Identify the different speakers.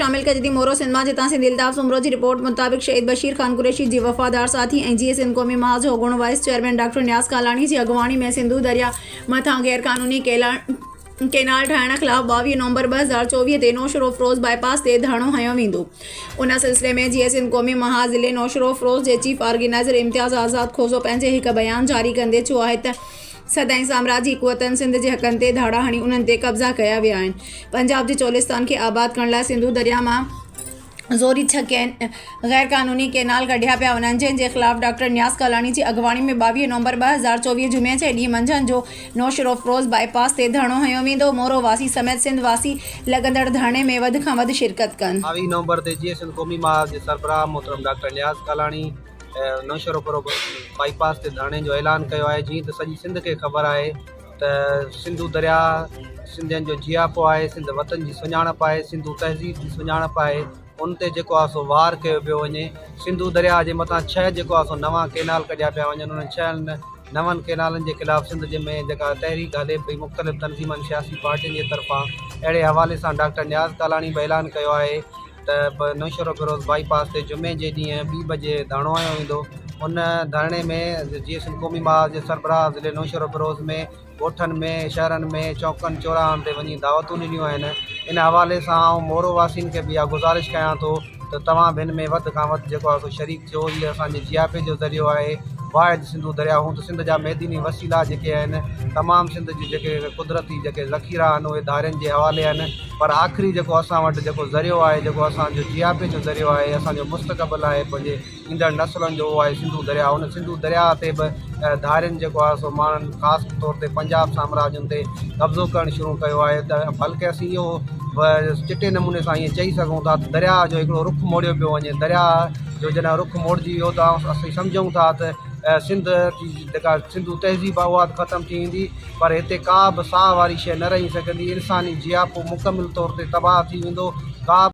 Speaker 1: शामिल कजदी मोरो सिंध मां जितां सिंध इल्ताफ़ सुमरो की रिपोर्ट मुताबिक शहीद बशीर खान कुरैशी जी वफ़ादार साथी ऐं जीए सिंध क़ौमी महाज़ होगुण vice chairman doctor Niaz Kalani की अगवानी में सिंधु दरिया मथां गैरकानूनी केनाल ठाहिण खिलाफ़ 22 नवंबर 2024 ते नौशरो फ़रोज़ बाईपास ते धरणो हयो वेंदो। उन सिलसिले में जीए सिंध क़ौमी महाज़ ज़िले नौशरो फ़रोज़ के चीफ ऑर्गेनाइज़र इम्तियाज़ आज़ाद खोसो पंहिंजे हिकु बयान जारी कंदे चयो आहे त सदाईं साम्राजी कुवतनि सिंध के हक़नि ते धाड़ा हणी उन्हनि ते कब्ज़ा कया विया आहिनि। पंजाब जे चोलिस्तान के आबाद करण लाइ सिंधु दरिया मां ज़ोरी गैर कानूनी केनाल कढिया पिया वञनि, जंहिंजे ख़िलाफ़ डॉक्टर न्याज़ कालाणी की अगवानी में 22 नवंबर 2024 जुमे जे ॾींहुं मंझंदि जो नौशरो फ़रोज़ बाईपास ते धरणो हयो वेंदो। मोरो वासी समेत सिंध वासी लॻंदड़ धरणे में वधि खां वधि शिरकत कनि।
Speaker 2: 22 नवंबर ते जीए सिंध क़ौमी महाज़ जे सरबराह मोहतरम डॉक्टर न्याज़ कालाणी नौशरो फ़रोज़ बाईपास ते धरणे जो ऐलान किया है। जी तो सॼी सिंध के ख़बर है तो सिंधु दरिया सिंधियन जो जियापो है, सिंध वतन की सुञाणप है, सिंधु तहज़ीब की सुञाणप है। उन ते जेको आहे सो वार कयो पियो वञे। सिंधु दरिया जे मथां 6 जेको आहे सो नवां केनाल कढिया पिया वञनि। उन्हनि 6 नवनि केनालनि जे ख़िलाफ़ सिंध जे में जेका तहरीक हले पई मुख़्तलिफ़ तनज़ीमनि सियासी पार्टियुनि जे तरफ़ां, अहिड़े हवाले सां डॉक्टर न्याज़ कालाणी बि ऐलान कयो आहे त नौशरो फ़रोज़ बाईपास ते जुमे जे ॾींहुं 2 बजे धरणो हयो वेंदो। उन धरणे में जीए सिंध क़ौमी महाज़ जे सरबराह ज़िले नौशरो फ़रोज़ में ॻोठनि में शहरनि में चौकनि चौराहनि ते वञी दावतूं ॾिनियूं आहिनि। इन हवाले सां मोरो वासियुनि खे बि इहा गुज़ारिश कयां थो त तव्हां बि हिन में वधि खां वधि जेको आहे सो शरीक थियो। इहो असांजे जियापे जो ज़रियो आहे। वाहिद सिंधु दरिया हूं त सिंध जा मैदनी वसीला जेके आहिनि तमामु सिंध जी जेके कुदरती जेके ज़ख़ीरा आहिनि उहे धारियुनि जे हवाले आहिनि, पर आख़िरी जेको असां वटि जेको ज़रियो आहे, जेको असांजो जियापे जो ज़रियो आहे, असांजो मुस्तक़बिल आहे पंहिंजे ईंदड़ नसलुनि जो, उहो आहे सिंधु दरिया। उन सिंधु दरिया ते बि धारियुनि जेको आहे सो माण्हुनि ख़ासि तौर ते पंजाब साम्राज्य ते कब्ज़ो करणु शुरू कयो आहे। त बल्कि असीं इहो चिटे नमूने सां ईअं चई सघूं था त दरिया जो हिकिड़ो रुख मोड़ियो पियो वञे। दरिया जो जॾहिं रुख मोड़जी वियो त असीं सम्झूं था त सिंध जी जेका सिंधु तहज़ीब आहे उहा ख़तमु थी वेंदी, पर हिते का बि साह वारी शइ न रही सघंदी। इंसानी जियापो मुकमिल तौर ते तबाह थी वेंदो। का